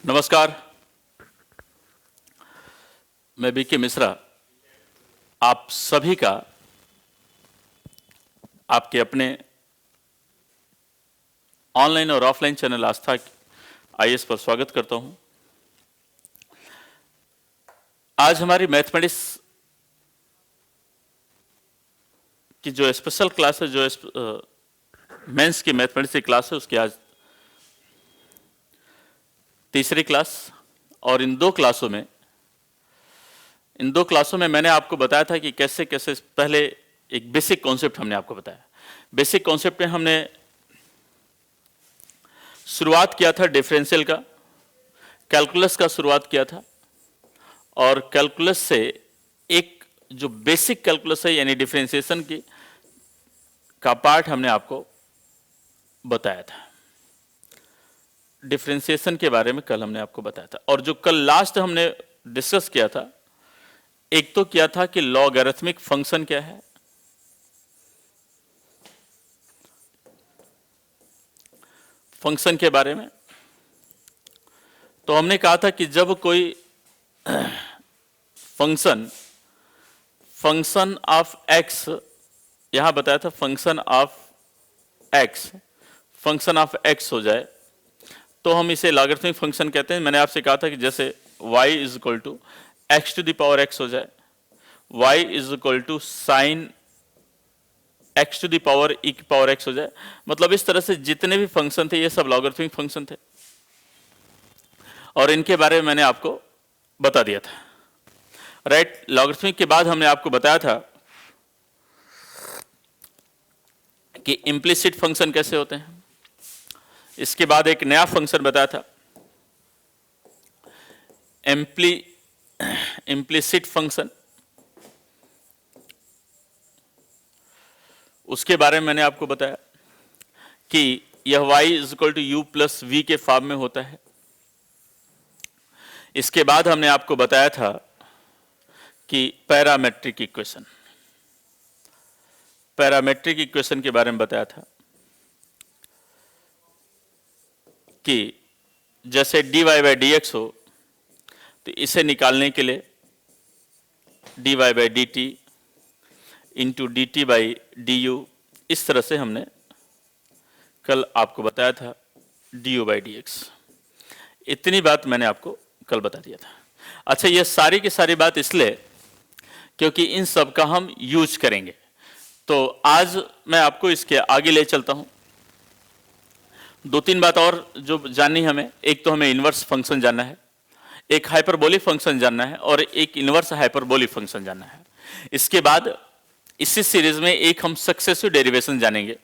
नमस्कार, मैं बीके मिश्रा आप सभी का आपके अपने ऑनलाइन और ऑफलाइन चैनल आस्था आईएएस पर स्वागत करता हूं। आज हमारी मैथमेटिक्स की जो स्पेशल क्लास है, जो मेंस की मैथमेटिक्स की क्लास है, उसकी आज तीसरी क्लास। और इन दो क्लासों में मैंने आपको बताया था कि कैसे कैसे पहले एक बेसिक कॉन्सेप्ट हमने आपको बताया। बेसिक कॉन्सेप्ट में हमने शुरुआत किया था डिफरेंशियल का, कैलकुलस का शुरुआत किया था, और कैलकुलस से एक जो बेसिक कैलकुलस है यानी डिफरेंशिएशन की का पार्ट हमने आपको बताया था। डिफरेंशिएशन के बारे में कल हमने आपको बताया था। और जो कल लास्ट हमने डिस्कस किया था, एक तो किया था कि लॉगरिथमिक फंक्शन क्या है, फंक्शन के बारे में। तो हमने कहा था कि जब कोई फंक्शन ऑफ एक्स, यहां बताया था फंक्शन ऑफ एक्स हो जाए तो हम इसे लॉगरिथमिक फंक्शन कहते हैं। मैंने आपसे कहा था कि जैसे y is equal to x to the power x हो जाए, y is equal to sine x to the power e की पावर एक्स हो जाए। मतलब इस तरह से जितने भी फंक्शन थे ये सब लॉगरिथमिक फंक्शन थे, और इनके बारे में मैंने आपको बता दिया था। राइट, लॉगरिथमिक के बाद हमने आपको बताया था कि इम्प्लिसिट फंक्शन कैसे होते हैं। इसके बाद एक नया फंक्शन बताया था, इम्प्लिसिट फंक्शन। उसके बारे में मैंने आपको बताया कि यह y is equal to u plus v के फॉर्म में होता है। इसके बाद हमने आपको बताया था कि पैरामेट्रिक इक्वेशन के बारे में बताया था कि जैसे dy बाई डी एक्स हो तो इसे निकालने के लिए dy by D T into D T by D you, इस तरह से हमने कल आपको बताया था D you by D x. इतनी बात मैंने आपको कल बता दिया था। अच्छा, ये सारी की सारी बात इसलिए क्योंकि इन सब का हम यूज करेंगे। तो आज मैं आपको इसके आगे ले चलता हूं। दो तीन बात और जो जाननी है हमें, एक तो हमें इनवर्स फंक्शन जानना है, एक हाइपरबोलिक फंक्शन जानना है, और एक इनवर्स हाइपरबोलिक फंक्शन जानना है। इसके बाद इसी सीरीज में एक हम सक्सेसिव डेरिवेशन जानेंगे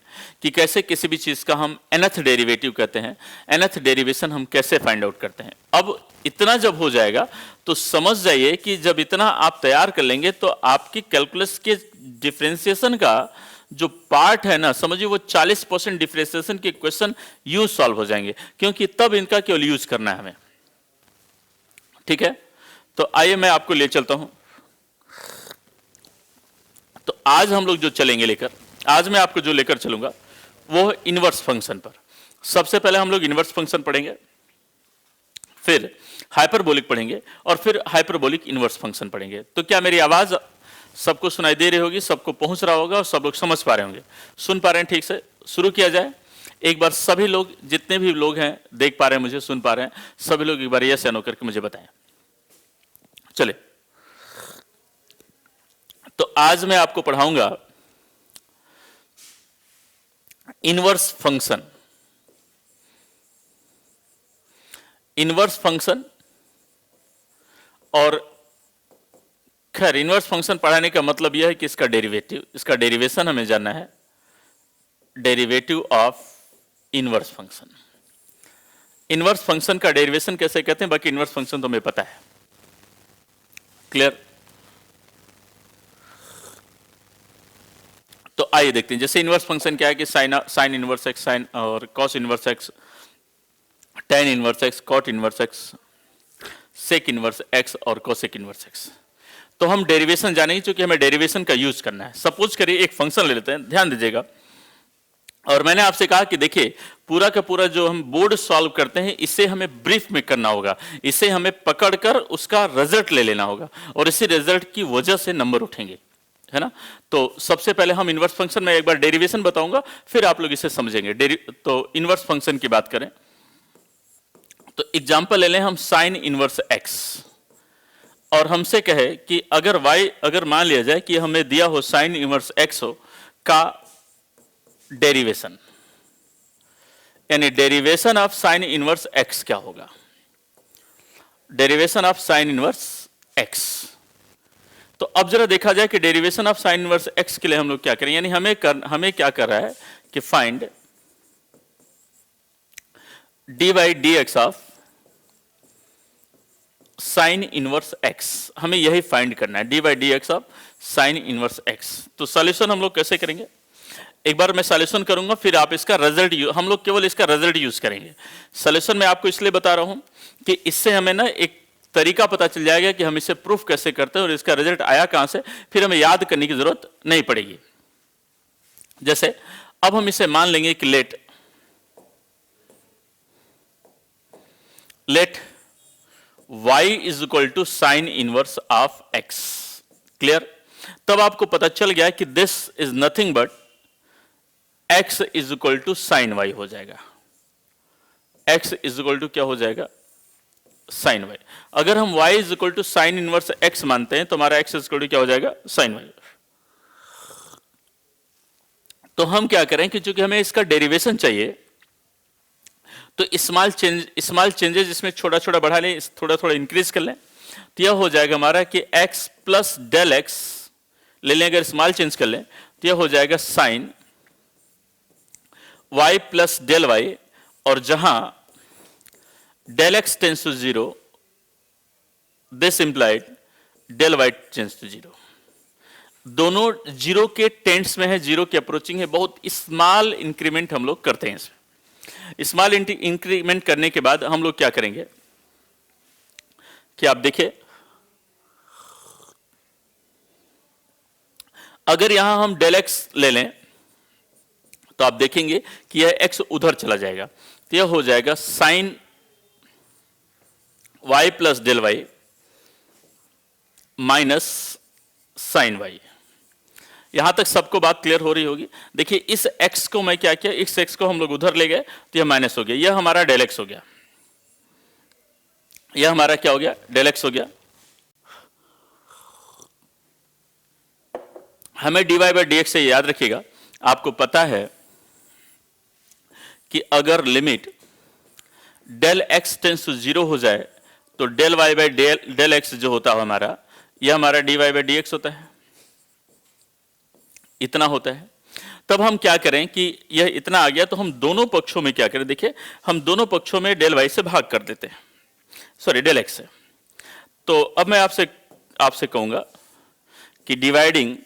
कि कैसे किसी भी चीज का हम nth डेरिवेटिव कहते हैं, nth डेरिवेशन हम कैसे फाइंड आउट करते हैं। अब इतना जब हो जाएगा तो समझ जाइए कि जब इतना आप तैयार कर लेंगे तो आपकी कैलकुलस के डिफरेंशिएशन का जो पार्ट है ना, समझिए वो 40% डिफरेंशिएशन के क्वेश्चन यूज सॉल्व हो जाएंगे, क्योंकि तब इनका केवल यूज करना है हमें। ठीक है, तो आइए मैं आपको ले चलता हूं। तो आज हम लोग जो चलेंगे लेकर, आज मैं आपको जो लेकर चलूंगा वो इनवर्स फंक्शन पर। सबसे पहले हम लोग इनवर्स फंक्शन पढ़ेंगे, फिर हाइपरबोलिक पढ़ेंगे, और फिर हाइपरबोलिक इनवर्स फंक्शन पढ़ेंगे। तो क्या मेरी आवाज सबको सुनाई दे रही होगी, सबको पहुंच रहा होगा, और सब लोग समझ पा रहे होंगे, सुन पा रहे हैं ठीक से? शुरू किया जाए। एक बार सभी लोग, जितने भी लोग हैं देख पा रहे हैं मुझे, सुन पा रहे हैं, सभी लोग एक बार यस या नो करके मुझे बताएं। चले, तो आज मैं आपको पढ़ाऊंगा इनवर्स फंक्शन। इनवर्स फंक्शन, और खैर इनवर्स फंक्शन पढ़ाने का मतलब यह है कि इसका डेरिवेशन हमें जानना है, derivative of inverse function. Inverse function का डेरिवेशन कैसे कहते हैं, बाकी इनवर्स फंक्शन तो हमें पता है। क्लियर? तो आइए देखते हैं। जैसे इनवर्स फंक्शन क्या है कि साइन इनवर्स एक्स, साइन और cos inverse x, tan inverse x, cot inverse x, sec inverse x और कोसेक इनवर्स एक्स। तो हम डेरिवेशन जानेंगे, क्योंकि हमें डेरिवेशन का यूज करना है। सपोज करिए एक फंक्शन ले लेते हैं, ध्यान दीजिएगा। और मैंने आपसे कहा कि देखिए पूरा का पूरा जो हम बोर्ड सॉल्व करते हैं इसे हमें ब्रीफ में करना होगा, इसे हमें पकड़कर उसका रिजल्ट ले लेना होगा और इसी रिजल्ट की वजह से नंबर उठेंगे, है ना। तो सबसे पहले हम इनवर्स फंक्शन में एक बार डेरिवेशन बताऊंगा, फिर आप लोग इसे समझेंगे। तो इनवर्स फंक्शन की बात करें तो एग्जांपल ले लें हम साइन इनवर्स एक्स, और हमसे कहे कि अगर y, अगर मान लिया जाए कि हमें दिया हो साइन इनवर्स x हो का डेरिवेशन, यानी derivation of sine inverse x क्या होगा, derivation of sine inverse x। तो अब जरा देखा जाए कि derivation of sine inverse x के लिए हम लोग क्या करें, यानी हमें क्या कर रहा है कि find D by D x of sine inverse x, हमें यही फाइंड करना है, D by D x of sine inverse x। तो सॉल्यूशन हम लोग कैसे करेंगे, एक बार मैं सॉल्यूशन करूंगा फिर आप इसका रिजल्ट, हम लोग केवल इसका रिजल्ट यूज करेंगे। सॉल्यूशन मैं आपको इसलिए बता रहा हूं कि इससे हमें ना एक तरीका पता चल जाएगा कि हम इसे प्रूफ कैसे करते हैं और इसका रिजल्ट आया कहां से, फिर हमें याद करने की जरूरत नहीं पड़ेगी। जैसे अब हम इसे मान लेंगे कि let y is equal to sine inverse of x। Clear, तब आपको पता चल गया कि this is nothing but x is equal to sine y हो जाएगा, x इज इक्वल टू क्या हो जाएगा, साइन वाई। अगर हम y is equal to sine inverse x मानते हैं तो हमारा x इज इक्वल टू क्या हो जाएगा, साइन वाई। तो हम क्या करें कि चूंकि हमें इसका डेरिवेशन चाहिए तो स्मॉल चेंजेस इसमें छोटा छोटा बढ़ा लें, थोड़ा थोड़ा इंक्रीज कर लें, तो यह हो जाएगा हमारा कि x प्लस डेल एक्स ले लें, अगर स्मॉल चेंज कर लें तो यह हो जाएगा sine y plus del y, और जहां del x tends to zero this implied del y tends to zero. दोनों जीरो के टेंस में है, जीरो के अप्रोचिंग है, बहुत स्मॉल इंक्रीमेंट हम लोग करते हैं इसमें। स्मॉल इंक्रीमेंट करने के बाद हम लोग क्या करेंगे कि आप देखिए, अगर यहां हम डेल एक्स ले लें तो आप देखेंगे कि यह x उधर चला जाएगा, तो यह हो जाएगा sine y plus del y minus sine y. यहां तक सबको बात क्लियर हो रही होगी। देखिए इस x को मैं क्या किया, इस x को हम लोग उधर ले गए तो यह माइनस हो गया, यह हमारा डेल एक्स हो गया, यह हमारा क्या हो गया, डेल एक्स हो गया। हमें d y by D x से याद रखिएगा, आपको पता है कि अगर limit del x tends to zero हो जाए तो del y by del x जो होता है हमारा, यह हमारा d y by D x होता है, इतना होता है। तब हम क्या करें कि यह इतना आ गया तो हम दोनों पक्षों में क्या करें, देखिए हम दोनों पक्षों में डेल वाई से भाग कर देते हैं, सॉरी डेल एक्स से। तो अब मैं आपसे कहूंगा कि dividing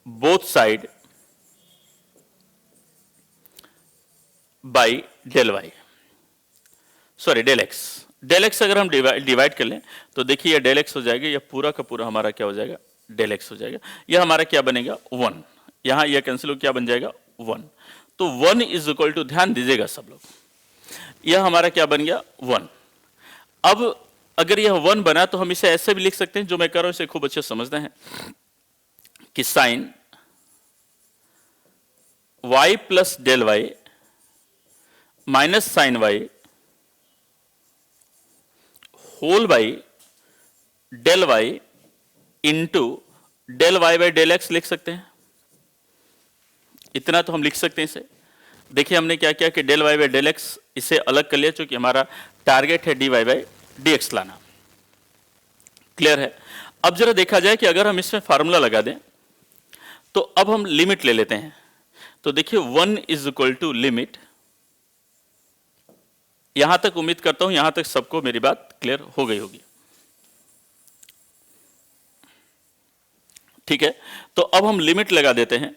both side by del y, sorry del x. Del x अगर हम डिवाइड कर लें तो देखिए यह डेल एक्स हो जाएगा, यह पूरा का पूरा हमारा क्या हो जाएगा, डेल एक्स हो जाएगा। यह हमारा क्या बनेगा, 1, यहां यह कैंसिल हो क्या बन जाएगा, 1। तो 1 इज इक्वल टू, ध्यान दीजिएगा सब लोग, यह हमारा क्या बन गया, 1। अब अगर यह 1 बना तो हम इसे ऐसे भी लिख सकते हैं, जो मैं कर रहा हूं इसे खूब अच्छे समझना है, कि sine y plus del y minus sine y whole by del y into del y by del x लिख सकते हैं। इतना तो हम लिख सकते हैं इसे। देखिए हमने क्या किया कि del y by del x इसे अलग कर लिया, क्योंकि हमारा टारगेट है d y by D x लाना। क्लियर है। अब जरा देखा जाए कि अगर हम इसमें फार्मूला लगा दें तो अब हम लिमिट ले लेते हैं। तो देखिए 1 इज इक्वल टू लिमिट, यहां तक उम्मीद करता हूं यहां तक सबको मेरी बात क्लियर हो गई होगी। ठीक है, तो अब हम लिमिट लगा देते हैं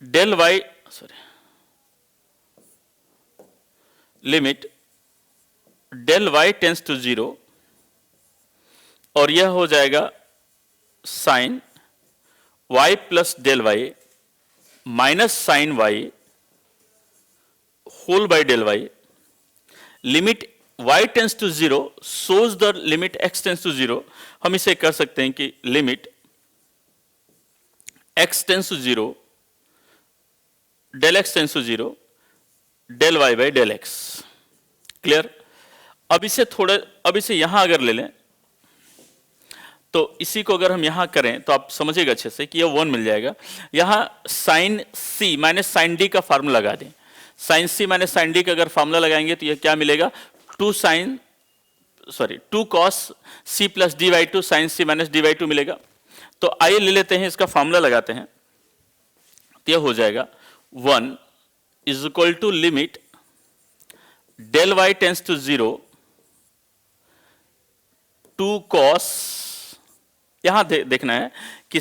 del y, sorry limit del y tends to zero, और यह हो जाएगा sine y plus del y minus sine y whole by del y, limit y tends to zero shows the limit x tends to zero. हम इसे कर सकते हैं कि limit x tends to zero del x tends to zero del y by del x। Clear? अब इसे यहां अगर ले लें तो इसी को अगर हम यहां करें तो आप समझिएगा अच्छे से कि ये 1 मिल जाएगा। यहां sine c minus sine D का फार्मूला लगा दें। Sine c minus sine D का अगर फार्मूला लगाएंगे तो ये क्या मिलेगा, 2 cos c plus D by two sine c minus D by two मिलेगा। तो आइए ले लेते हैं, इसका फार्मूला लगाते हैं। तो यह हो जाएगा 1 is equal to limit del y tends to zero 2 cos, यहां देखना है कि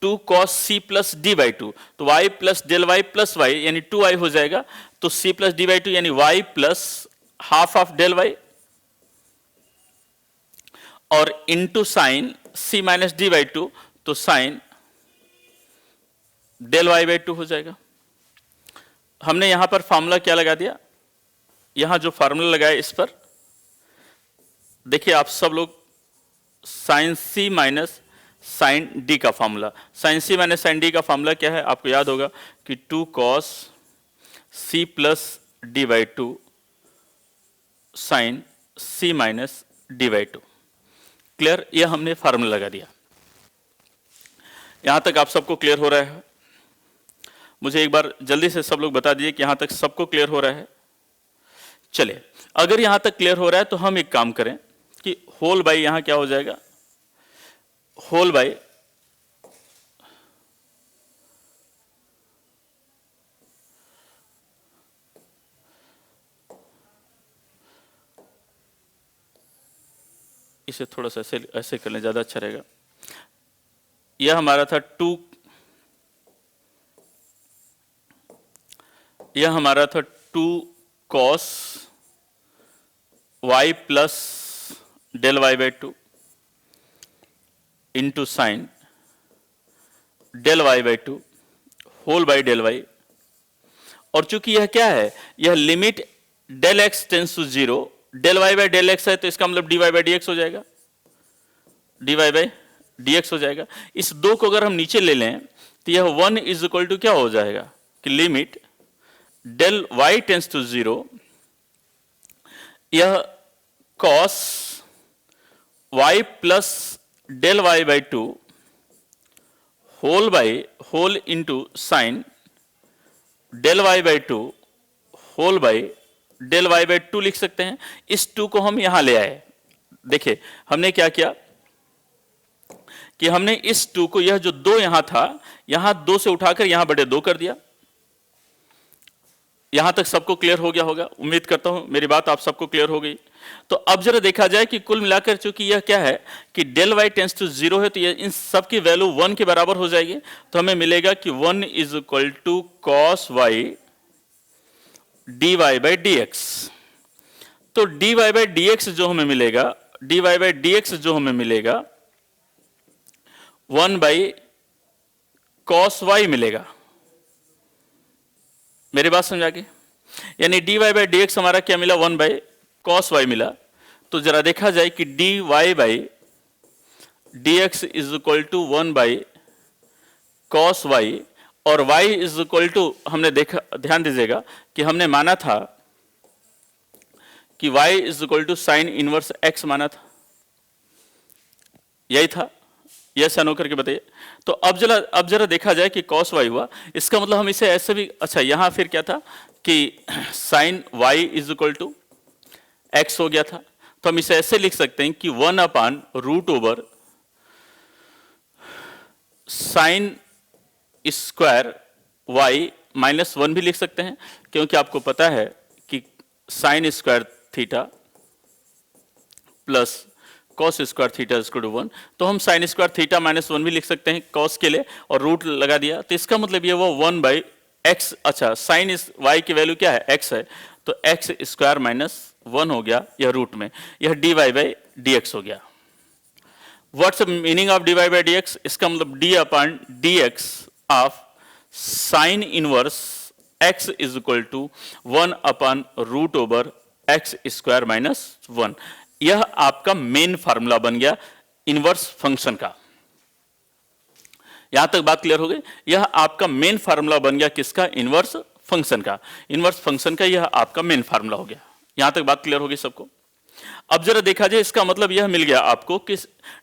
2 cos c plus D by two, तो y plus del y plus y यानी 2y हो जाएगा। तो c plus D by two यानी y plus half of del y और into sine c minus D by two, तो sine del y by two हो जाएगा। हमने यहां पर फॉर्मूला क्या लगा दिया, यहां जो फॉर्मूला लगाया इस पर देखिए आप सब लोग, sine c minus sine D का formula, sine c minus sine D का फॉर्मूला क्या है आपको याद होगा कि 2 cos c plus D by two sine c minus D by two. Clear? यह हमने फार्मूला लगा दिया। यहां तक आप सबको क्लियर हो रहा है? मुझे एक बार जल्दी से सब लोग बता दीजिए कि यहां तक सबको क्लियर हो रहा है। चलिए, अगर यहां तक क्लियर हो रहा है तो हम एक काम करें कि होल बाई यहां क्या हो जाएगा, होल बाई इसे थोड़ा सा ऐसे कर लें, ज्यादा अच्छा रहेगा। यह हमारा था 2, यह हमारा था 2 cos y plus del y by two into sine del y by two whole by del y. और चूंकि यह क्या है, यह limit del x tends to zero del y by del x है, तो इसका मतलब d y by D x हो जाएगा, d y by D x हो जाएगा। इस दो को अगर हम नीचे ले लें तो यह 1 इज इक्वल टू क्या हो जाएगा कि limit del y tends to zero, यह cos y plus del y by two whole into sine del y by two whole by del y by two लिख सकते हैं। इस 2 को हम यहां ले आए। देखिए हमने क्या किया कि हमने इस 2 को, यह जो 2 यहां था, यहां 2 से उठाकर यहां बटे 2 कर दिया। यहां तक सबको क्लियर हो गया होगा, उम्मीद करता हूं मेरी बात आप सबको क्लियर हो गई। तो अब जरा देखा जाए कि कुल मिलाकर चूंकि यह क्या है कि del y tends to zero है, तो ये इन सब की वैल्यू 1 के बराबर हो जाएगी। तो हमें मिलेगा कि 1 is equal to cos y D y by D x. तो D y by D x जो हमें मिलेगा, D y by D x जो हमें मिलेगा 1 बाई कॉस वाई मिलेगा। मेरी बात समझा के, यानी d y by D x हमारा क्या मिला, 1 बाई कॉस वाई मिला। तो जरा देखा जाए कि d y by D x is equal to 1 by cos y और y इज इक्वल टू, हमने देखा, ध्यान दीजिएगा कि हमने माना था कि y is equal to sine inverse x माना था, यही था। यस या नो करके बताइए। तो अब जरा देखा जाए कि cos y हुआ, इसका मतलब हम इसे ऐसे भी, अच्छा यहां फिर क्या था कि sine y is equal to x हो गया था। तो हम इसे ऐसे लिख सकते हैं कि 1 upon root over sine square y minus 1 भी लिख सकते हैं, क्योंकि आपको पता है कि sine square theta plus cos square theta is equal to 1। तो हम साइन स्क्वायर थीटा माइनस 1 भी लिख सकते हैं कॉस के लिए, और रूट लगा दिया। तो इसका मतलब ये वो 1 बाई एक्स, अच्छा साइन y की वैल्यू क्या है, x है, तो एक्स स्क्वायर माइनस 1 हो गया यह रूट में, यह d y by D x हो गया। What's the meaning of dy by D x? इसका मतलब d upon D x of sine inverse x is equal to 1 upon root over x square minus 1। यह आपका main formula बन गया inverse function का। यहां तक बात क्लियर हो गई? यह आपका मेन फार्मूला बन गया किसका? इनवर्स फंक्शन का। इनवर्स फंक्शन का यह आपका मेन फार्मूला हो गया। यहां तक बात क्लियर होगी सबको? अब जरा देखा जाए, इसका मतलब यह मिल गया आपको कि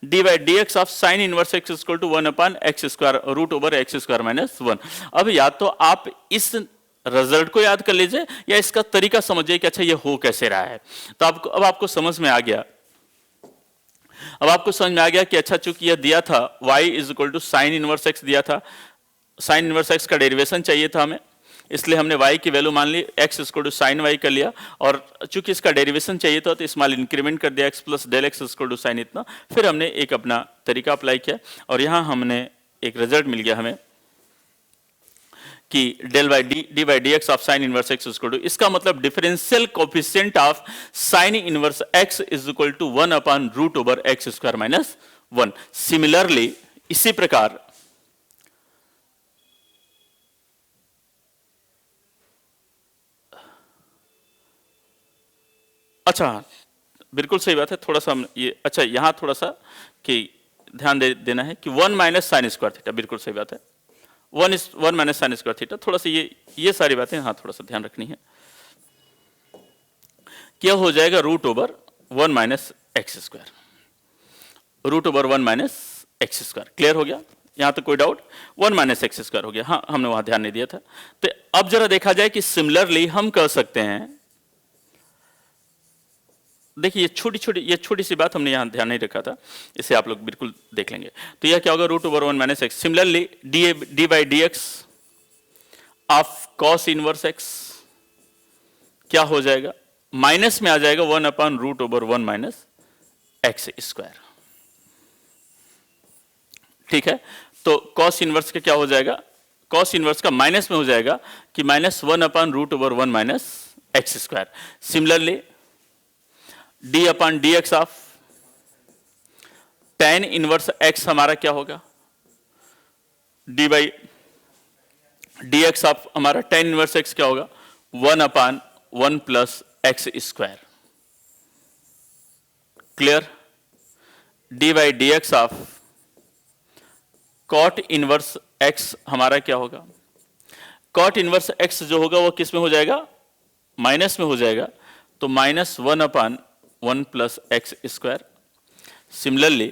D by D x of sine inverse x equal to 1 upon x square root over x square minus 1। अब या तो आप इस रिजल्ट को याद कर लीजिए या इसका तरीका समझिए कि अच्छा ये हो कैसे रहा है। तो अब आपको समझ में आ गया। अब आपको समझ में आ गया कि अच्छा चूंकि यह दिया था y is equal to sine inverse x दिया था, साइन इनवर्स एक्स का डेरिवेशन चाहिए था हमें, इसलिए हमने y की वैल्यू मान ली x equal to sine y कर लिया, और चूंकि इसका डेरिवेशन चाहिए था तो स्मॉल इंक्रीमेंट कर दिया x plus del x equal to sine इतना। फिर हमने एक अपना तरीका अप्लाई किया और यहां हमने एक रिजल्ट मिल गया हमें कि del by d by D x of sine inverse x equal to, इसका मतलब differential coefficient of sine inverse x is equal to 1 upon root over x square minus 1। Similarly इसी प्रकार अच्छा बिल्कुल सही बात है, थोड़ा सा ये अच्छा यहां थोड़ा सा कि ध्यान देना है कि 1 माइनस साइन स्क्वायर थीटा, बिल्कुल सही बात है, 1 माइनस साइन स्क्वायर थीटा, थोड़ा सा ये सारी बातें हाँ थोड़ा सा ध्यान रखनी है। क्या हो जाएगा? Root over 1 minus x square, root over 1 minus x square. Clear हो गया? यहां तक कोई डाउट? 1 माइनस एक्स स्क्वायर हो गया। हाँ, हमने वहां ध्यान नहीं दिया था। तो अब जरा देखा जाए कि सिमिलरली हम कह सकते हैं, देखिए ये छोटी सी बात हमने यहां ध्यान नहीं रखा था, इसे आप लोग बिल्कुल देख लेंगे। तो यह क्या होगा? Root over 1 minus x. Similarly d by D x of cos inverse x क्या हो जाएगा? माइनस में आ जाएगा 1 upon root over 1 minus x square. ठीक है, तो कॉस इनवर्स का क्या हो जाएगा? कॉस इनवर्स का माइनस में हो जाएगा कि minus 1 upon root over 1 minus x square. Similarly D upon D x of tan inverse x हमारा क्या होगा? D by D x of हमारा टेन इनवर्स एक्स क्या होगा? 1 upon 1 plus x square. Clear? D by D x of cot inverse x हमारा क्या होगा? Cot inverse x जो होगा वो किस में हो जाएगा? माइनस में हो जाएगा, तो minus 1 upon 1 plus x square. Similarly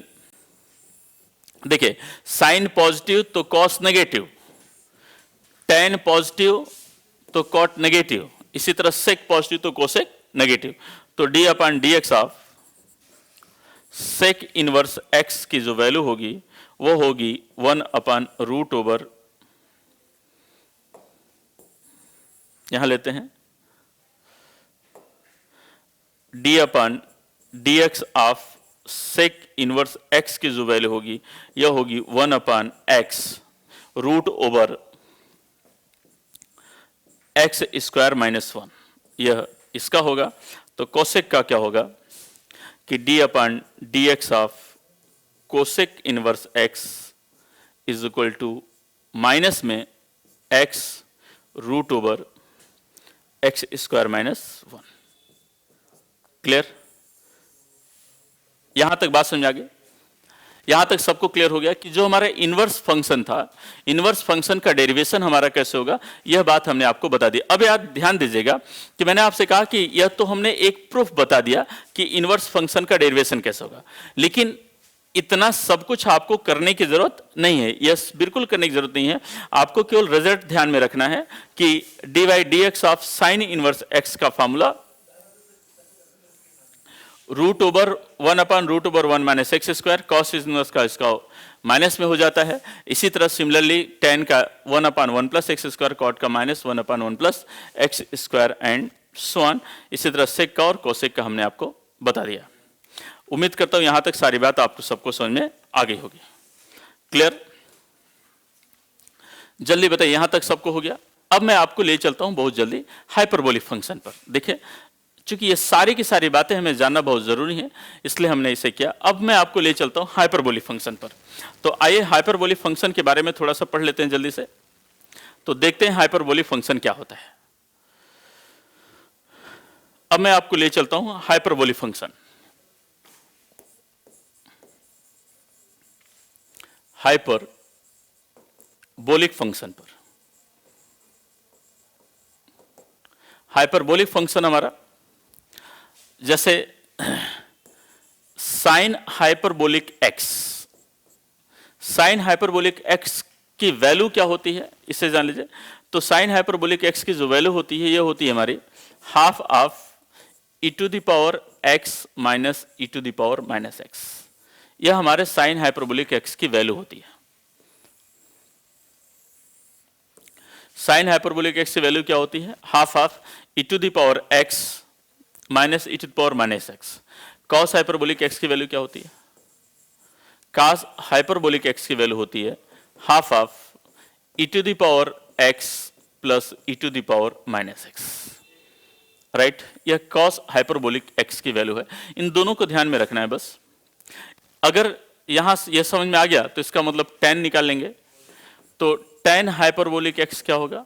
देखिए, साइन पॉजिटिव तो कॉस नेगेटिव, टेन पॉजिटिव तो कॉट नेगेटिव, इसी तरह सेक पॉजिटिव तो कोसेक नेगेटिव। तो D upon D x of sec inverse x की जो वैल्यू होगी वो होगी 1 अपॉन रूट ओवर, यहां लेते हैं d upon D x of sec inverse x की जो वैल्यू होगी यह होगी 1 upon x root over x square minus 1, यह इसका होगा। तो कोसेक का क्या होगा कि D upon D x of cosec inverse x is equal to minus में x root over x square minus 1। Clear? यहां तक बात समझ आ गई? यहां तक सबको क्लियर हो गया कि जो हमारा इनवर्स फंक्शन था, इनवर्स फंक्शन का डेरिवेशन हमारा कैसे होगा, यह बात हमने आपको बता दी। अब यार ध्यान दीजिएगा कि मैंने आपसे कहा कि यह तो हमने एक प्रूफ बता दिया कि इनवर्स फंक्शन का डेरिवेशन कैसे होगा, लेकिन इतना सब कुछ आपको करने की जरूरत नहीं है। यस, बिल्कुल करने की जरूरत नहीं है। आपको केवल रिजल्ट ध्यान में रखना है कि D by D x of sine inverse x का formula root over 1 upon root over 1 minus x square, cos inverse का इसका माइनस में हो जाता है। इसी तरह सिमिलरली टेन का 1 upon 1 plus x square, cot का minus 1 upon 1 plus x square and so on. इसी तरह सेक का और कोसेक का हमने आपको बता दिया। उम्मीद करता हूं यहां तक सारी बात आपको सबको समझ में आ गई होगी। क्लियर? जल्दी बताइए, यहां तक सबको हो गया? अब मैं आपको ले चलता हूं बहुत जल्दी हाइपरबोलिक फंक्शन पर। देखिए, चूंकि ये सारी की सारी बातें हमें जानना बहुत जरूरी है, इसलिए हमने इसे किया। अब मैं आपको ले चलता हूं हाइपरबोलिक फंक्शन पर। तो आइए हाइपरबोलिक फंक्शन के बारे में थोड़ा सा पढ़ लेते हैं जल्दी से। तो देखते हैं हाइपरबोलिक फंक्शन क्या होता है। अब मैं आपको ले चलता हूं हाइपरबोलिक फंक्शन। हाइपरबोलिक फंक्शन पर। हाइपरबोलिक फंक्शन हमारा जैसे sign hyperbolic x, sign hyperbolic x की वैल्यू क्या होती है इसे जान लीजिए। तो साइन हाइपरबोलिक एक्स की जो वैल्यू होती है ये होती है हमारी half of e to the power x minus e to the power minus x. यह हमारे साइन हाइपरबोलिक एक्स की वैल्यू होती है। साइन हाइपरबोलिक एक्स की वैल्यू क्या होती है? Half of e to the power x minus e to the power minus x. Cos hyperbolic x की वैल्यू क्या होती है? कॉस हाइपरबोलिक एक्स की वैल्यू होती है half of e to the power x plus e to the power minus x. Right, यह cos hyperbolic x की वैल्यू है। इन दोनों को ध्यान में रखना है बस। अगर यहां यह समझ में आ गया तो इसका मतलब tan निकाल लेंगे। तो tan हाइपरबोलिक एक्स क्या होगा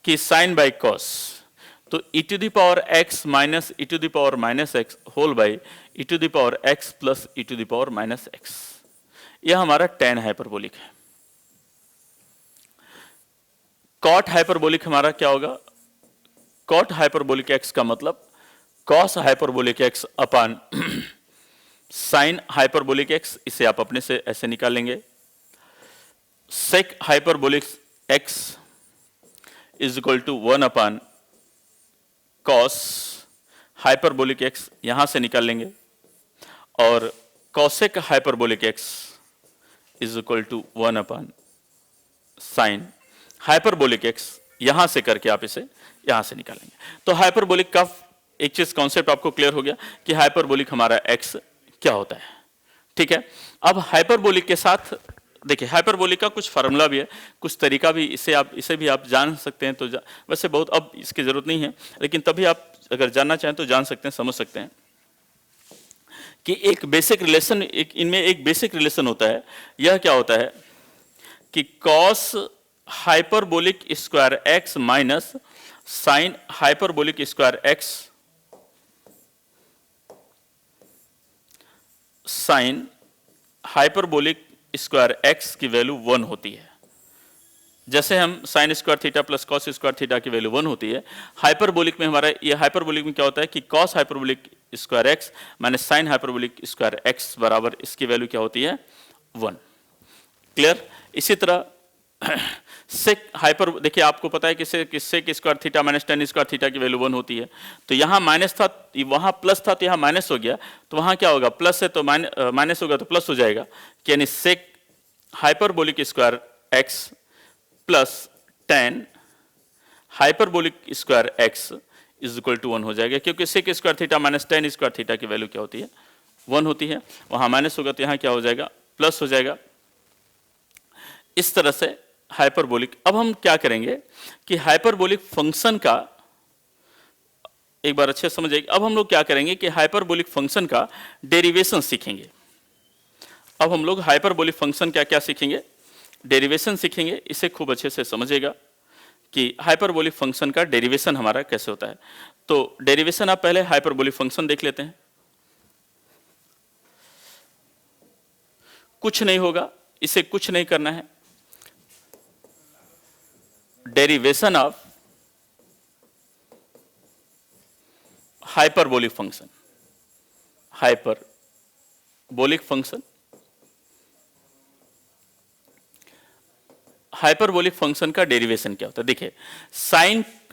कि साइन बाई कॉस, तो e to the power x minus e to the power minus x whole by e to the power x plus e to the power minus x. यह हमारा tan hyperbolic है। Cot hyperbolic हमारा क्या होगा? Cot hyperbolic x का मतलब cos hyperbolic x upon sine hyperbolic x. इसे आप अपने से ऐसे निकाल लेंगे। Sec hyperbolic x is equal to 1 upon cos hyperbolic x, यहां से निकाल लेंगे। और cosec hyperbolic x is equal to 1 upon sine hyperbolic x, यहां से करके आप इसे यहां से निकालेंगे। तो हाइपरबोलिक का एक चीज कॉन्सेप्ट आपको क्लियर हो गया कि हाइपरबोलिक हमारा एक्स क्या होता है। ठीक है, अब हाइपरबोलिक के साथ देखिए हाइपरबोलिक का कुछ फार्मूला भी है, कुछ तरीका भी, इसे भी आप जान सकते हैं। तो वैसे बहुत अब इसकी जरूरत नहीं है, लेकिन तभी आप अगर जानना चाहें तो जान सकते हैं, समझ सकते हैं कि एक बेसिक रिलेशन, इनमें एक बेसिक रिलेशन होता है। यह क्या होता है कि cos hyperbolic square x minus sign hyperbolic square x sign hyperbolic square x की वैल्यू 1 होती है। जैसे हम sign square theta plus cos square theta की वैल्यू 1 होती है, हाइपरबोलिक में हमारा ये हाइपरबोलिक में क्या होता है कि cos hyperbolic square x minus sign hyperbolic square x बराबर इसकी वैल्यू क्या होती है? 1। क्लियर? इसी तरह सेक हाइपर, देखिए आपको पता है कि sec square theta minus tan square theta की वैल्यू 1 होती है। तो यहाँ माइनस था, वहाँ प्लस था, तो यहाँ माइनस हो गया। तो वहाँ क्या होगा? प्लस है तो माइनस होगा तो प्लस हो जाएगा, यानी sec hyperbolic square x plus tan hyperbolic square x is equal to 1 हो जाएगा, क्योंकि sec square theta minus tan square theta की वैल्यू क्या होती है? 1 होती है। वहाँ माइनस होगा तो यहाँ क्या हो जाएगा? प्लस हो जाएगा। इस तरह से हाइपरबोलिक। अब हम क्या करेंगे कि हाइपरबोलिक फंक्शन का एक बार अच्छे से समझिए। अब हम लोग क्या करेंगे कि हाइपरबोलिक फंक्शन का डेरिवेशन सीखेंगे। अब हम लोग हाइपरबोलिक फंक्शन क्या क्या सीखेंगे? डेरिवेशन सीखेंगे। इसे खूब अच्छे से समझिएगा कि हाइपरबोलिक फंक्शन का डेरिवेशन हमारा कैसे होता है। तो डेरिवेशन आप पहले हाइपरबोलिक फंक्शन देख लेते हैं। कुछ नहीं होगा, इसे कुछ नहीं करना है। Derivation of hyperbolic function, hyperbolic function, hyperbolic function का डेरिवेशन क्या होता है? देखिए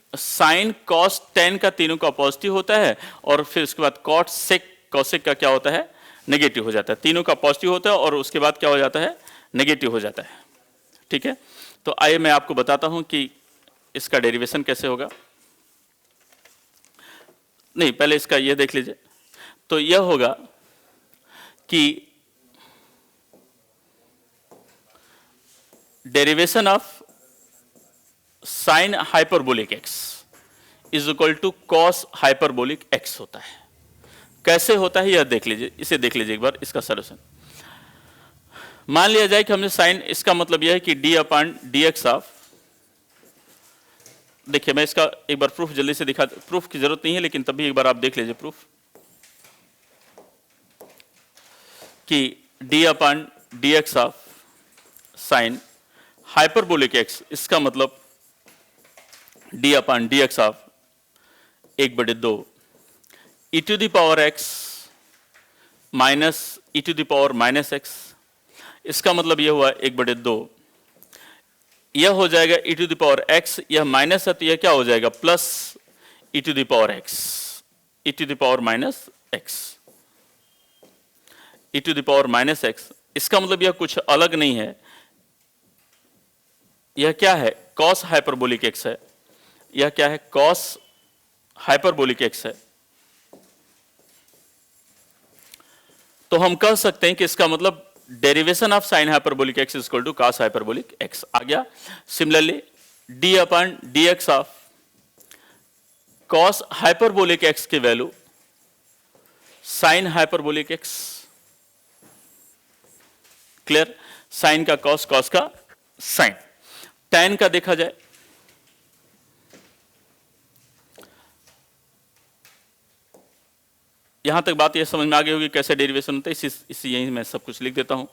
साइन कॉस टेन का तीनों का पॉजिटिव होता है, और फिर उसके बाद कॉट सेक कॉसेक का क्या होता है? नेगेटिव हो जाता है। तीनों का पॉजिटिव होता है और उसके बाद क्या हो जाता है? नेगेटिव हो जाता है। ठीक है, तो आइए मैं आपको बताता हूं कि इसका डेरिवेशन कैसे होगा। नहीं, पहले इसका यह देख लीजिए। तो यह होगा कि derivation of sine hyperbolic x is equal to cos hyperbolic x होता है। कैसे होता है यह देख लीजिए, इसे देख लीजिए एक बार इसका सॉल्यूशन। मान लिया जाए कि हमने साइन, इसका मतलब यह है कि D upon D x of, देखिए मैं इसका एक बार प्रूफ जल्दी से दिखा, प्रूफ की जरूरत नहीं है लेकिन तभी एक बार आप देख लीजिए प्रूफ, कि D upon D x of sine hyperbolic x, इसका मतलब d upon D x of 1/2 e to the power x minus e to the power minus x, इसका मतलब यह हुआ 1/2, यह हो जाएगा e to the power x, यह माइनस है तो यह क्या हो जाएगा plus e to the power x, e to the power minus x, e to the power minus x. इसका मतलब यह कुछ अलग नहीं है, यह क्या है कॉस हाइपरबोलिक एक्स है, यह क्या है कॉस हाइपरबोलिक एक्स है। तो हम कह सकते हैं कि इसका मतलब derivation of sine hyperbolic x is equal to cos hyperbolic x आ गया। Similarly D upon D x of cos hyperbolic x की value sine hyperbolic x, clear, sine का कॉस, कॉस का साइन। tan का देखा जाए, यहां तक बात यह समझ में आ गई होगी कैसे डेरिवेशन होता है, इसी यहीं मैं सब कुछ लिख देता हूं।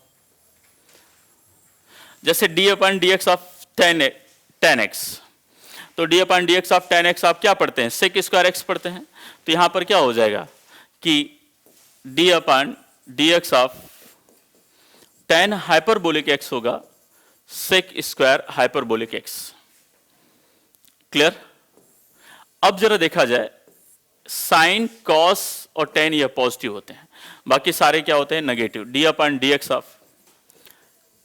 जैसे D upon D x of tan x, तो D upon D x of tan x आप क्या पढ़ते हैं सेक स्क्वायर एक्स पढ़ते हैं, तो यहां पर क्या हो जाएगा कि D upon D x of tan hyperbolic x होगा sec square hyperbolic x, clear. अब जरा देखा जाए साइन कॉस और टेन यह पॉजिटिव होते हैं, बाकी सारे क्या होते हैं negative. D upon D x of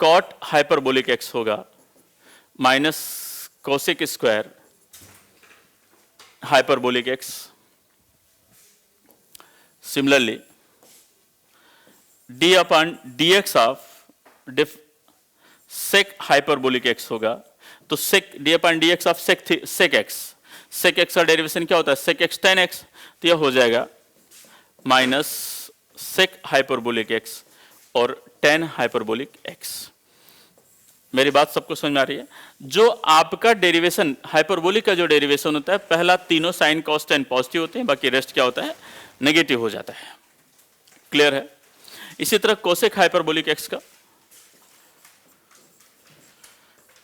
cot hyperbolic x होगा minus cosec square hyperbolic x. Similarly D upon D x of sec hyperbolic x होगा, तो sec D upon D x of sec x, sec x का derivation क्या होता है सेक x ten x, तो यह हो जाएगा माइनस सेक हाइपरबोलिक एक्स और टेन हाइपरबोलिक एक्स। मेरी बात सबको समझ में आ रही है। जो आपका डेरिवेशन हाइपरबोलिक का जो डेरिवेशन होता है, पहला तीनों साइन कॉस टेन पॉजिटिव होते हैं, बाकी रेस्ट क्या होता है नेगेटिव हो जाता है, क्लियर है। इसी तरह कोसेक हाइपरबोलिक एक्स का,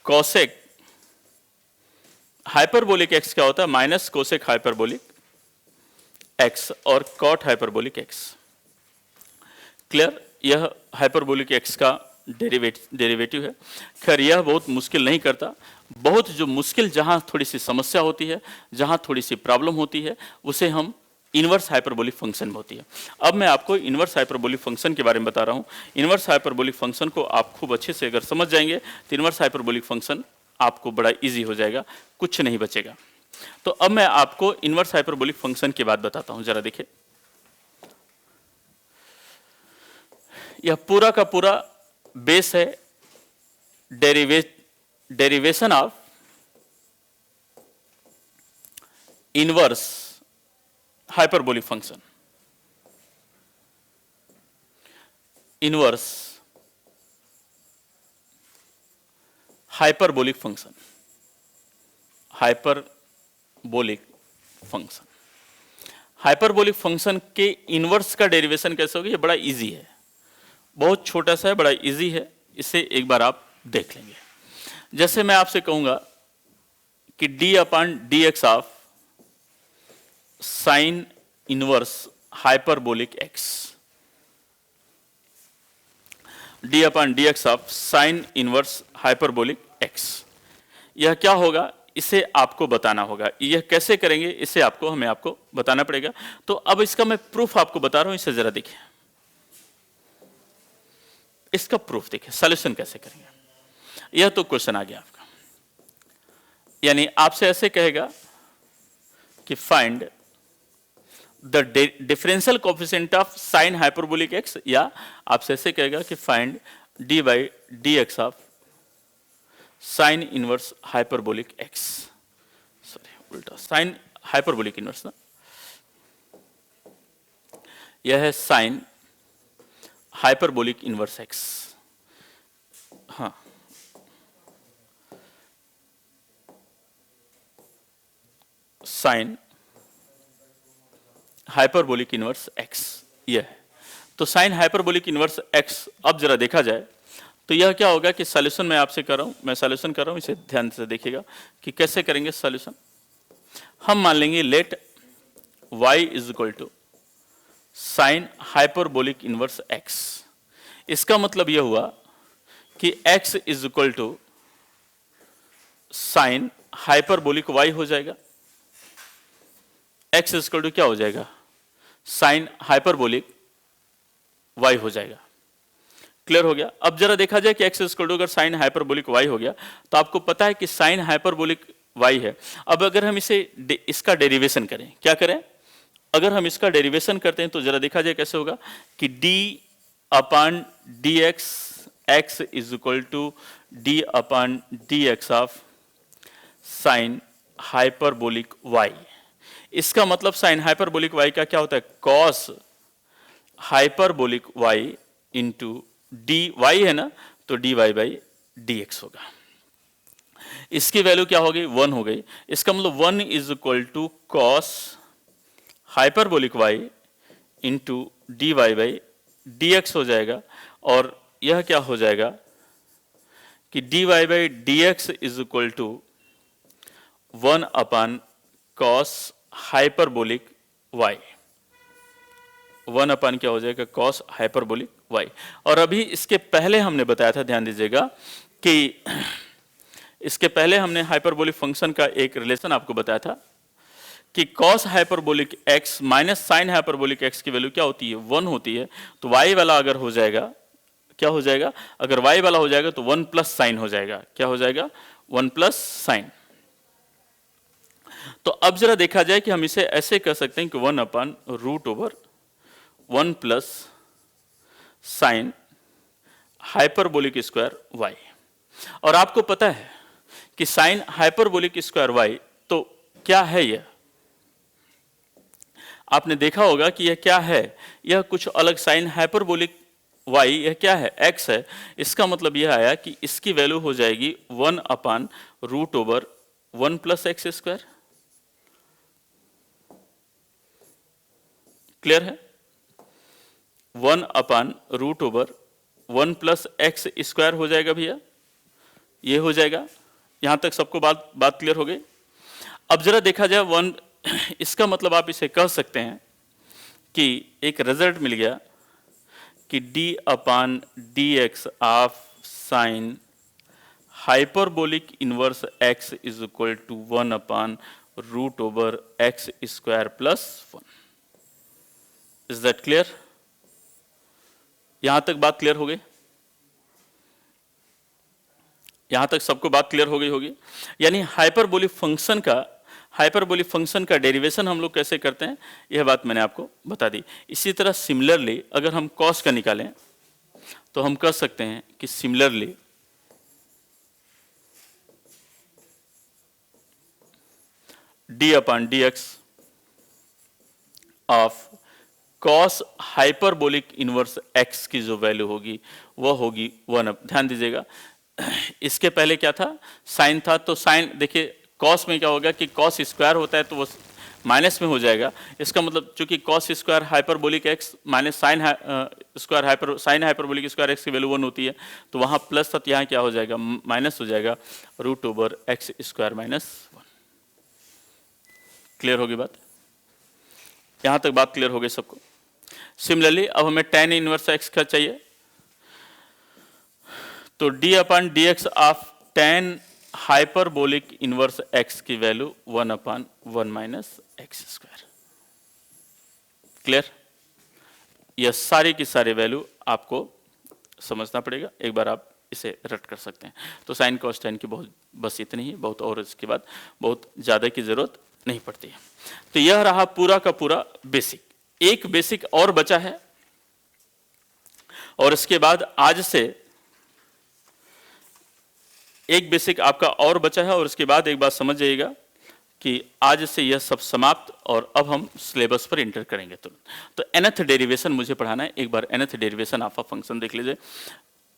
कोसेक हाइपरबोलिक एक्स क्या होता है माइनस कोसेक हाइपरबोलिक एक्स और कॉट हाइपरबोलिक एक्स, क्लियर। यह हाइपरबोलिक एक्स का डेरिवेटिव है। खैर यह बहुत मुश्किल नहीं करता, बहुत जो मुश्किल जहां थोड़ी सी समस्या होती है, जहां थोड़ी सी प्रॉब्लम होती है, उसे हम इनवर्स हाइपरबोलिक फंक्शन में होती है। अब मैं आपको इनवर्स हाइपरबोलिक फंक्शन के बारे में बता रहा हूं। इनवर्स हाइपरबोलिक फंक्शन को आप खूब अच्छे से अगर समझ जाएंगे तो इनवर्स हाइपरबोलिक फंक्शन आपको बड़ा इजी हो जाएगा, कुछ नहीं बचेगा। तो अब मैं आपको इनवर्स हाइपरबोलिक फंक्शन की बात बताता हूं, जरा देखिए। यह पूरा का पूरा बेस है derivation of inverse hyperbolic function. Inverse hyperbolic function, hyperbolic function, hyperbolic function के इनवर्स का डेरिवेशन कैसे होगा, ये बड़ा इजी है, बहुत छोटा सा है, बड़ा इजी है, इसे एक बार आप देख लेंगे। जैसे मैं आपसे कहूंगा कि D upon D x of sine inverse hyperbolic x, D upon D x of sine inverse hyperbolic x, यह क्या होगा इसे आपको बताना होगा। यह कैसे करेंगे इसे हमें आपको बताना पड़ेगा। तो अब इसका मैं प्रूफ आपको बता रहा हूं, इसे जरा देखिए। इसका प्रूफ देखिए, सॉल्यूशन कैसे करेंगे। यह तो क्वेश्चन आ गया आपका, यानी आपसे ऐसे कहेगा कि find the differential coefficient of sine hyperbolic x, या आपसे ऐसे कहेगा कि find D by D x of sine inverse hyperbolic x, sorry उल्टा, साइन हाइपरबोलिक इनवर्स ना, यह है साइन हाइपरबोलिक इनवर्स एक्स। हाँ, साइन हाइपरबोलिक इनवर्स एक्स यह है। तो साइन हाइपरबोलिक इनवर्स एक्स, अब जरा देखा जाए तो यह क्या होगा कि सॉल्यूशन मैं आपसे कर रहा हूं, मैं सॉल्यूशन कर रहा हूं, इसे ध्यान से देखिएगा कि कैसे करेंगे सॉल्यूशन। हम मान लेंगे let y is equal to sine hyperbolic inverse x। इसका मतलब यह हुआ कि x is equal to sine hyperbolic y हो जाएगा। x इज इक्वल टू क्या हो जाएगा, साइन हाइपरबोलिक y हो जाएगा। क्लियर हो गया। अब जरा देखा जाए कि x इज इक्वल टू अगर साइन हाइपरबोलिक y हो गया तो आपको पता है कि साइन हाइपरबोलिक y है। अब अगर हम इसका डेरिवेशन करें, क्या करें, अगर हम इसका डेरिवेशन करते हैं तो जरा देखा जाए कैसे होगा कि d upon dx x is equal to d upon dx of sine hyperbolic y। इसका मतलब साइन हाइपरबोलिक y का क्या होता है, cos hyperbolic y into dy है ना, तो dy बाई dx होगा। इसकी वैल्यू क्या हो गई, 1 हो गई। इसका मतलब 1 is equal to cos hyperbolic y into dy by dx हो जाएगा। और यह क्या हो जाएगा कि dy by dx is equal to 1 upon cos hyperbolic y। 1 upon क्या हो जाएगा, कॉस हाइपरबोलिक y। और अभी इसके पहले हमने बताया था, ध्यान दीजिएगा कि इसके पहले हमने हाइपरबोलिक फंक्शन का एक रिलेशन आपको बताया था कि cos hyperbolic x minus sine hyperbolic x की वैल्यू क्या होती है, 1 होती है। तो y वाला अगर हो जाएगा, क्या हो जाएगा, अगर y वाला हो जाएगा तो 1 प्लस साइन हो जाएगा। क्या हो जाएगा, 1 प्लस साइन। तो अब जरा देखा जाए कि हम इसे ऐसे कर सकते हैं कि 1 upon root over 1 plus sine hyperbolic square y। और आपको पता है कि साइन हाइपरबोलिक स्क्वायर y तो क्या है, यह आपने देखा होगा कि यह क्या है, यह कुछ अलग साइन हाइपरबोलिक y, यह क्या है, x है। इसका मतलब यह आया कि इसकी वैल्यू हो जाएगी 1 upon root over 1 plus x square. Clear है, 1 upon root over 1 plus x square हो जाएगा भैया, ये हो जाएगा। यहां तक सबको बात क्लियर हो गई। अब जरा देखा जाए 1, इसका मतलब आप इसे कह सकते हैं कि एक रिजल्ट मिल गया कि d upon dx of sine hyperbolic inverse x is equal to 1 upon root over x square plus 1। Is that clear? यहां तक बात क्लियर हो गई? यहां तक सबको बात क्लियर हो गई होगी। यानी हाइपरबोलिक फंक्शन का डेरिवेशन हम लोग कैसे करते हैं, यह बात मैंने आपको बता दी। इसी तरह सिमिलरली अगर हम कॉस का निकालें तो हम कह सकते हैं कि similarly d upon dx of cos hyperbolic inverse x की जो वैल्यू होगी वह होगी 1। ध्यान दीजिएगा, इसके पहले क्या था, साइन था। तो साइन देखिए कॉस में क्या होगा कि कॉस स्क्वायर होता है तो वो माइनस में हो जाएगा। इसका मतलब चूंकि cos square hyperbolic x minus sine square sine hyperbolic square x की वैल्यू 1 होती है, तो वहां प्लस था, यहाँ क्या हो जाएगा, माइनस हो जाएगा, root over x square minus 1। Clear होगी बात? यहां तक बात क्लियर हो गई सबको? सिमिलरली अब हमें tan इनवर्स x का चाहिए, तो d upon dx of tan hyperbolic inverse x की value 1 upon 1 minus x square. Clear? यह सारी की सारी वैल्यू आपको समझना पड़ेगा, एक बार आप इसे रट कर सकते हैं। तो साइन कॉस tan की बहुत बस इतनी ही, बहुत और इसके बाद बहुत ज़्यादा की जरूरत नहीं पड़ती है। तो यह रहा पूरा का पूरा बेसिक। एक बेसिक और बचा है और इसके बाद आज से एक बेसिक आपका और बचा है, और उसके बाद एक बात समझ जाइएगा कि आज से यह सब समाप्त और अब हम सिलेबस पर इंटर करेंगे तुरंत। तो nth डेरिवेशन मुझे पढ़ाना है। एक बार nth derivation of a function देख लीजिए।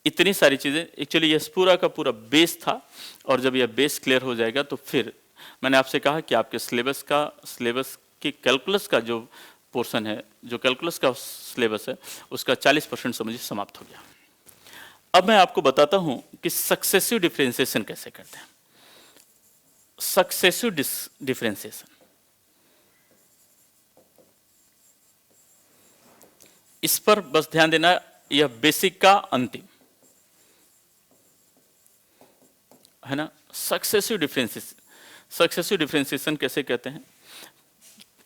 इतनी सारी चीज़ें, एक्चुअली यह पूरा का पूरा बेस था, और जब यह बेस क्लियर हो जाएगा तो फिर मैंने आपसे कहा कि आपके सिलेबस की कैलकुलस का जो पोर्शन है, जो कैलकुलस का सिलेबस है, उसका 40% समझिए समाप्त हो गया। अब मैं आपको बताता हूं कि सक्सेसिव डिफरेंशिएशन कैसे करते हैं। सक्सेसिव डिफरेंशिएशन, इस पर बस ध्यान देना, यह बेसिक का अंतिम है ना। सक्सेसिव डिफरेंशिएशन कैसे कहते हैं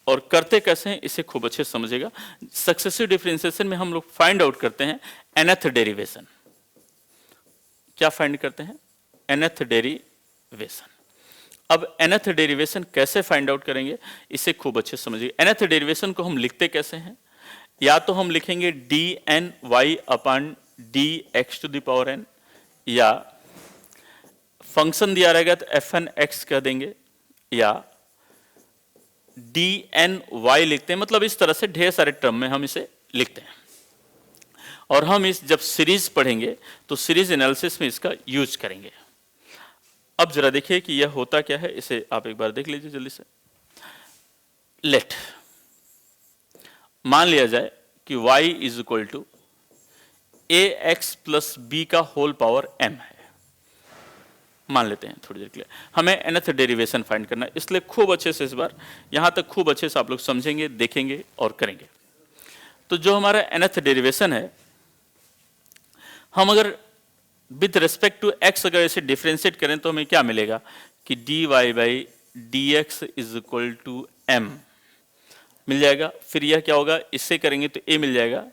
और करते कैसे हैं, इसे खूब अच्छे समझेगा। सक्सेसिव डिफरेंशिएशन में हम लोग फाइंड आउट करते हैं nth डेरिवेशन। क्या फाइंड करते हैं? nth derivation. अब nth डेरिवेशन कैसे फाइंड आउट करेंगे, इसे खूब अच्छे समझिए। nth डेरिवेशन को हम लिखते कैसे हैं? या तो हम लिखेंगे dny upon dx to the power n, या फंक्शन दिया रहेगा तो fn x कह देंगे, या dny लिखते हैं। मतलब इस तरह से ढेर सारे टर्म में हम इसे लिखते हैं, और हम इस जब सीरीज पढ़ेंगे तो सीरीज एनालिसिस में इसका यूज करेंगे। अब जरा देखिए कि यह होता क्या है, इसे आप एक बार देख लीजिए जल्दी से। लेट मान लिया जाए कि y is equal to ax plus b का होल पावर m है। मान लेते हैं थोड़ी देर के लिए। हमें nth डेरिवेशन फाइंड करना है, इसलिए खूब अच्छे से इस बार यहां तक खूब अच्छे से आप लोग समझेंगे, देखेंगे और करेंगे। तो जो हमारा nth डेरिवेशन है, हम अगर विथ रेस्पेक्ट टू x अगर इसे डिफरेंशिएट करें तो हमें क्या मिलेगा कि dy by dx is equal to m मिल जाएगा। फिर यह क्या होगा, इससे करेंगे तो a मिल जाएगा,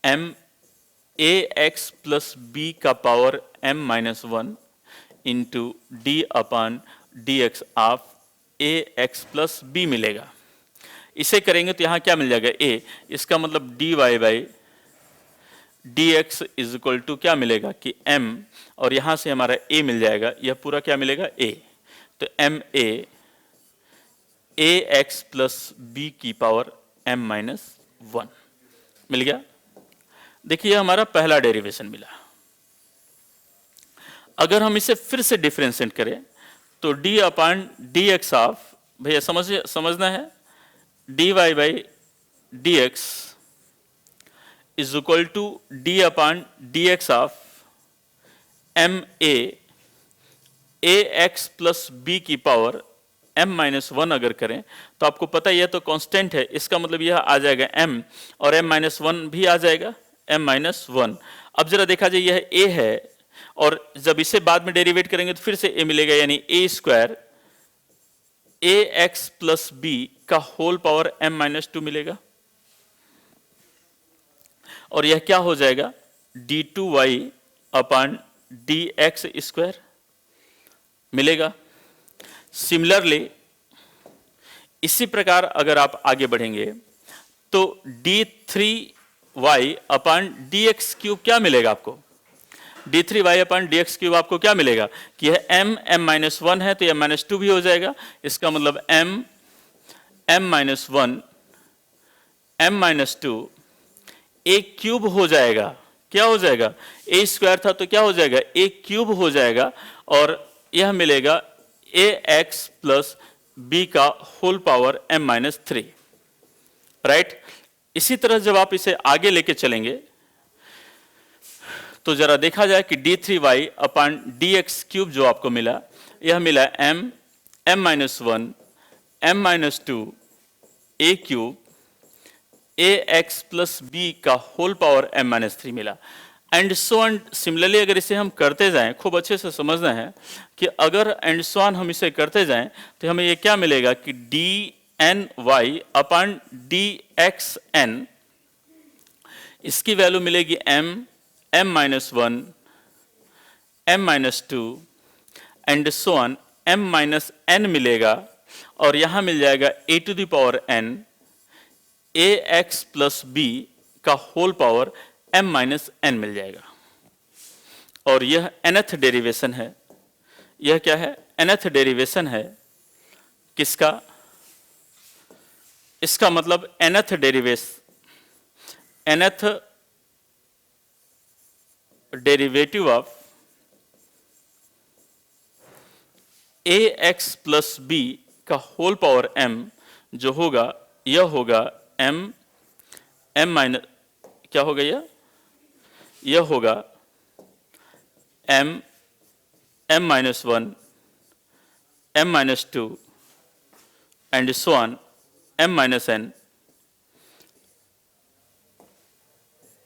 m ax प्लस b का power m minus 1 into d upon D x of a x plus b मिलेगा। इसे करेंगे तो यहाँ क्या मिल जाएगा, a। इसका मतलब dy by D x is equal to क्या मिलेगा कि m, और यहाँ से हमारा a मिल जाएगा, यह पूरा क्या मिलेगा a। तो m a x plus b की पावर m माइनस 1 मिल गया। देखिए हमारा पहला डेरिवेशन मिला। अगर हम इसे फिर से डिफरेंशिएट करें तो d upon D x of, भैया समझना है, dy by D x is equal to d upon D x of m a x plus b की पावर m माइनस 1 अगर करें तो आपको पता ही है, तो कांस्टेंट है, इसका मतलब यह आ जाएगा m, और m माइनस 1 भी आ जाएगा, m माइनस 1। अब जरा देखा जाए, यह a है, और जब इसे बाद में डेरिवेट करेंगे तो फिर से a मिलेगा, यानी a square a x plus b का होल पावर m माइनस 2 मिलेगा, और यह क्या हो जाएगा d2y upon D x square मिलेगा। सिमिलरली इसी प्रकार अगर आप आगे बढ़ेंगे तो d3y upon D x cube क्या मिलेगा आपको, d3y upon D x cube आपको क्या मिलेगा कि यह m माइनस 1 है तो यह माइनस 2 भी हो जाएगा। इसका मतलब m minus 1 m minus 2 a cube हो जाएगा। क्या हो जाएगा, a स्क्वायर था तो क्या हो जाएगा a क्यूब हो जाएगा, और यह मिलेगा ए एक्स प्लस बी का whole power m minus 3, right. इसी तरह जब आप इसे आगे लेके चलेंगे तो जरा देखा जाए कि d3y upon D x cube जो आपको मिला, यह मिला m minus 1 m minus 2 a cube a x plus b का होल पावर m माइनस 3 मिला, एंड सो ऑन। सिमिलरली अगर इसे हम करते जाएं, खूब अच्छे से समझना है कि अगर एंड सो ऑन हम इसे करते जाएं तो हमें ये क्या मिलेगा कि D N y upon D x N, इसकी वैल्यू मिलेगी m minus 1 m minus 2 and so on m minus n मिलेगा, और यहां मिल जाएगा a to the power n a x plus b का whole power m minus n मिल जाएगा। और यह nth डेरिवेशन है। यह क्या है, nth डेरिवेशन है किसका, इसका मतलब nth derivative of ax plus b का होल पावर m जो होगा यह होगा m माइनस, क्या होगा यह होगा m minus 1 m minus 2 and so on m minus n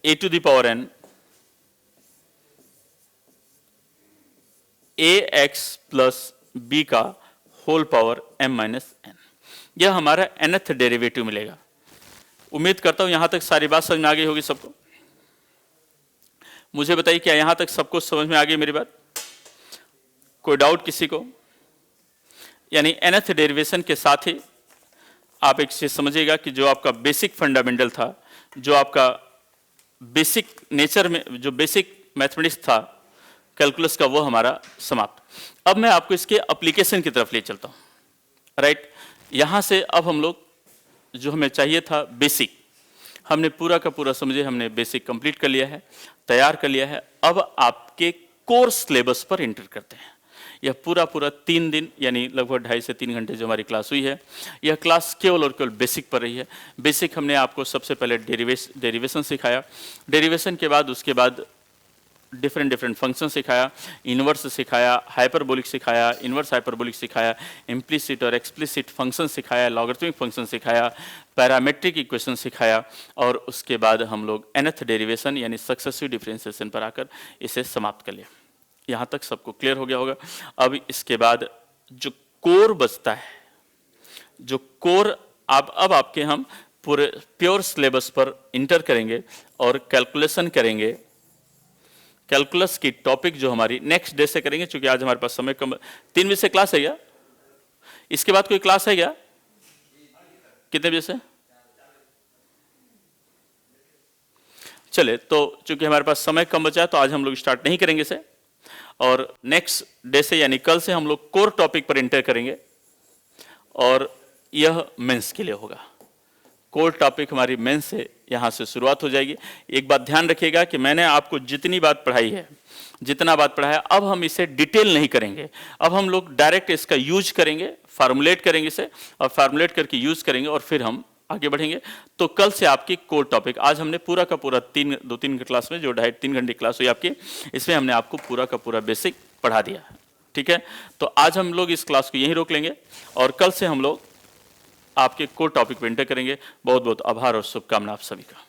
a to the power n ax plus b का whole power m minus n, यह हमारा nth डेरिवेटिव मिलेगा। उम्मीद करता हूं यहां तक सारी बात समझ में आ गई होगी सबको। मुझे बताइए क्या यहां तक सबको समझ में आ गई मेरी बात? कोई डाउट किसी को? यानी nth डेरिवेशन के साथ ही आप एक चीज समझिएगा कि जो आपका बेसिक फंडामेंटल था, जो आपका बेसिक नेचर में, जो बेसिक मैथमेटिक्स था कैलकुलस का, वो हमारा समाप्त। अब मैं आपको इसके एप्लीकेशन की तरफ ले चलता हूं, राइट। यहां से अब हम लोग जो हमें चाहिए था बेसिक, हमने पूरा का पूरा समझे, हमने बेसिक कंप्लीट कर लिया है, तैयार कर लिया है। अब आपके कोर्स सिलेबस पर एंटर करते हैं। यह पूरा 3 दिन यानी लगभग 2.5 से 3 घंटे जो हमारी क्लास हुई है, यह क्लास केवल और केवल बेसिक पर रही है। बेसिक हमने आपको सबसे पहले डेरिवेशन सिखाया, डेरिवेशन के बाद उसके बाद डिफरेंट फंक्शन सिखाया, इन्वर्स सिखाया, हाइपरबोलिक सिखाया, इन्वर्स हाइपरबोलिक सिखाया, इम्प्लिसिट और एक्सप्लिसिट फंक्शन सिखाया, लॉगरिथमिक फंक्शन सिखाया, पैरामेट्रिक इक्वेशन सिखाया, और उसके बाद हम लोग nth डेरिवेशन यानी सक्सेसिव डिफरेंशिएशन पर आकर इसे समाप्त कर लिया। यहाँ तक सबको क्लियर हो गया होगा। अब इसके बाद जो कोर बचता है, जो कोर अब आपके हम पूरे प्योर सिलेबस पर इंटर करेंगे और कैलकुलेशन करेंगे। कैलकुलस की टॉपिक जो हमारी नेक्स्ट डे से करेंगे, क्योंकि आज हमारे पास समय कम। 3 बजे से क्लास है क्या? इसके बाद कोई क्लास है क्या? कितने बजे से? चले, तो चूंकि हमारे पास समय कम बचा है तो आज हम लोग स्टार्ट नहीं करेंगे इसे, और नेक्स्ट डे से यानी कल से हम लोग कोर टॉपिक पर इंटर करेंगे, और यह मेंस के लिए होगा। कोर टॉपिक हमारी मेंस से यहाँ से शुरुआत हो जाएगी। एक बात ध्यान रखिएगा कि मैंने आपको जितनी बात पढ़ाई है, जितना बात पढ़ाया, अब हम इसे डिटेल नहीं करेंगे। अब हम लोग डायरेक्ट इसका यूज करेंगे, फार्मुलेट करेंगे इसे, और फार्मुलेट करके यूज करेंगे, और फिर हम आगे बढ़ेंगे। तो कल से आपकी कोर टॉपिक, आज हमने पूरा का पूरा 2-3 क्लास में जो 2.5-3 घंटे क्लास हुई आपकी, इसमें हमने आपको पूरा का पूरा बेसिक पढ़ा दिया। ठीक है, तो आज हम लोग इस क्लास को यहीं रोक लेंगे, और कल से हम लोग आपके कोर टॉपिक पे एंटर करेंगे। बहुत बहुत आभार और शुभकामना आप सभी का।